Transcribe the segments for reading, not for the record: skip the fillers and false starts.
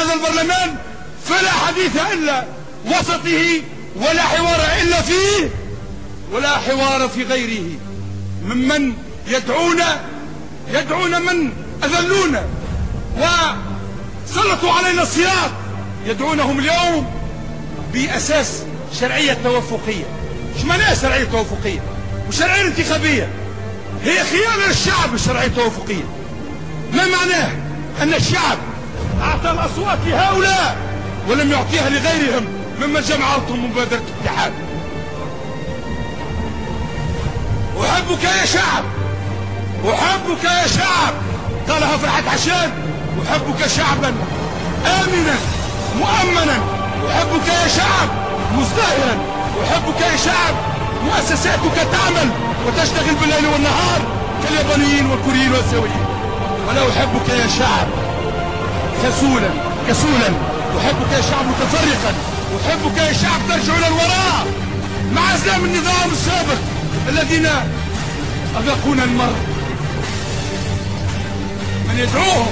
هذا البرلمان فلا حديث إلا وسطه، ولا حوار إلا فيه، ولا حوار في غيره، ممن يدعون من أذلونا وسلطوا علينا الصراط، يدعونهم اليوم بأساس شرعية توافقية. ايش معناها شرعية توافقية وشرعية انتخابية؟ هي خيانة للشعب الشرعية التوافقية. ما معناه؟ أن الشعب أعطى الأصوات لهؤلاء ولم يعطيها لغيرهم ممن جمعتهم مبادرة الاتحاد. أحبك يا شعب، أحبك يا شعب، قالها فرحات عشان. أحبك شعبا آمنا مؤمنا، أحبك يا شعب مزدهرا، أحبك يا شعب مؤسساتك تعمل وتشتغل بالليل والنهار كاليابانيين والكوريين والآسيويين. ولا أحبك يا شعب كسولا، أحبك يا شعب متفرقا، أحبك يا شعب ترجع إلى الوراء مع أزلام النظام السابق الذين أذاقونا المر. من يدعوهم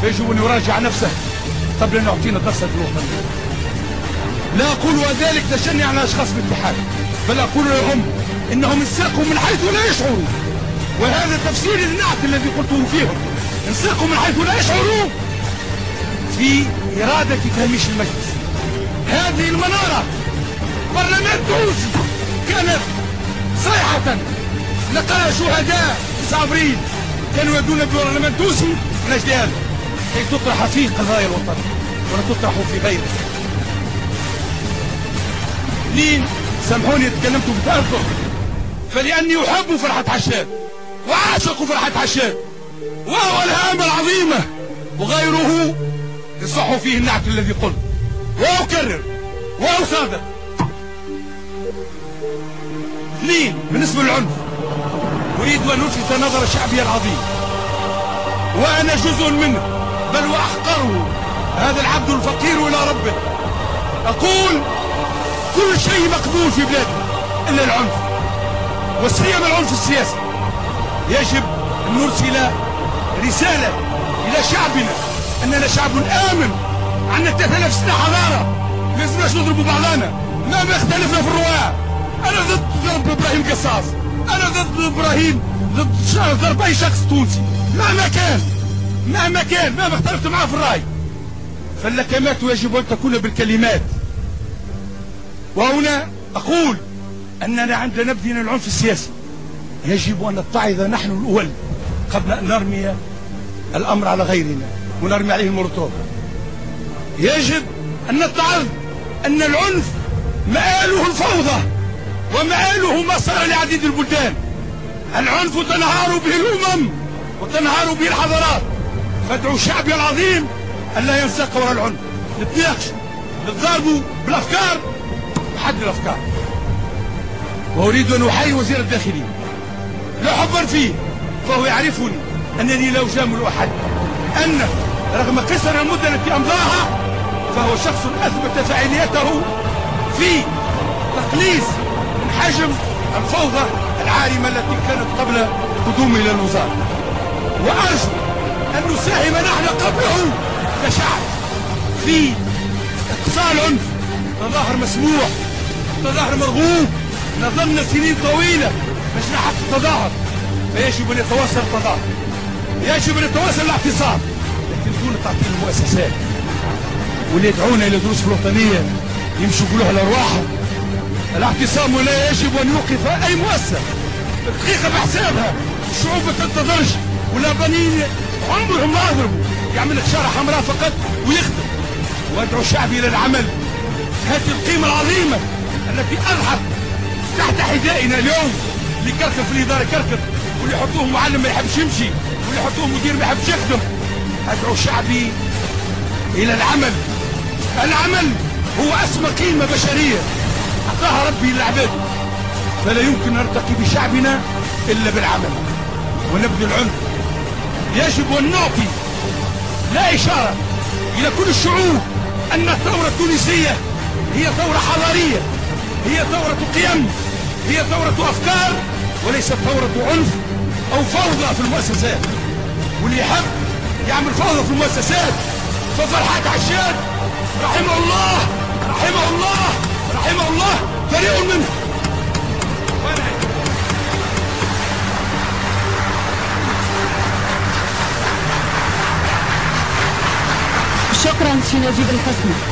فيجب أن يراجع نفسه قبل أن يعطينا درسا الوطنية. لا أقول ذلك تشني على أشخاص الاتحاد، بل أقول لهم إنهم انساقوا من حيث لا يشعرون، وهذا تفسير النعت الذي قلته فيهم. انساقوا من حيث لا يشعرون في إرادة تهميش المجلس. هذه المنارة برلمان تونسي كانت صيحة نقلها شهداء 9 أبريل كانوا يدون ببرلمان تونسي من أجل هذا، كي تطرح فيه قضايا الوطن ولا تطرح في غيره. لين سامحوني تكلمت بتأثر، فلأني أحب فرحة حشاد وأعشق فرحة حشاد، وهو الهامة العظيمة وغيره يصح فيه النعت الذي قلت، وأكرر وأصادق. اثنين، بالنسبة للعنف أريد أن ألفت نظر شعبي العظيم، وأنا جزء منه بل وأحقره، هذا العبد الفقير إلى ربه. أقول كل شيء مقبول في بلادنا إلا العنف، وسيما العنف السياسي. يجب أن نرسل رسالة إلى شعبنا أننا شعب آمن، عندنا 3000 سنة حضارة، ما لازمناش نضربوا بعضنا مهما اختلفنا في الرواية. أنا ضد ضرب إبراهيم قصاص، أنا ضد إبراهيم، ضد ضرب أي شخص تونسي مهما كان مهما اختلفت معه في الرأي. فاللكمات يجب أن تكون بالكلمات. وهنا أقول أننا عندما نبذل العنف السياسي يجب أن نتعظ نحن الأول قبل أن نرمي الأمر على غيرنا ونرمي عليه المولوتوف. يجب أن نتعظ أن العنف مآله الفوضى ومآله مسار لعديد البلدان. العنف تنهار به الأمم وتنهار به الحضارات. فادعو شعبي العظيم ألا ينساق وراء العنف، نتناقش نتضاربوا بالأفكار وحد الأفكار. وأريد أن أحيي وزير الداخلية لا حبا فيه، فهو يعرفني أنني لا أجامل أحد، أن رغم قصر المدة التي أمضاها فهو شخص أثبت فاعليته في تقليص من حجم الفوضى العارمة التي كانت قبل قدومه إلى الوزارة. وأرجو أن نساهم نحن قبله كشعب في اقصاء العنف. تظاهر مسموح، تظاهر مرغوب، نظلنا سنين طويلة مجنحة التظاهر، فيجب أن يتواصل التظاهر، يجب أن يتواصل الاعتصام، لكن دون تعطيل المؤسسات. واللي يدعونا إلى دروس الوطنية يمشوا يقولوها لأرواحهم. الاعتصام لا يجب أن يوقف أي مؤسسة دقيقة بحسابها. الشعوب ما تنتظرش، واليابانيين عمرهم ما ضربوا، يعمل لك شارع حمراء فقط ويخدم. وادعو الشعب إلى العمل. هذه القيمة العظيمة التي أضحت تحت حذائنا اليوم، اللي كركب في الإدارة كركب، واللي يحطوه معلم ما يحبش يمشي، واللي يحطوه مدير ما يحبش يخدم. أدعو شعبي إلى العمل. العمل هو أسمى قيمة بشرية أعطاها ربي للعباد، فلا يمكن نرتقي بشعبنا إلا بالعمل ونبذل العنف. يجب أن نعطي لا إشارة إلى كل الشعوب أن الثورة التونسية هي ثورة حضارية، هي ثورة قيم، هي ثورة أفكار، وليست ثورة عنف أو فوضى في المؤسسات. واللي يحب يعمل فوضى في المؤسسات ففرحات عشان رحمه الله رحمه الله رحمه الله بريء منه. شكرا سي نجيب الحسني.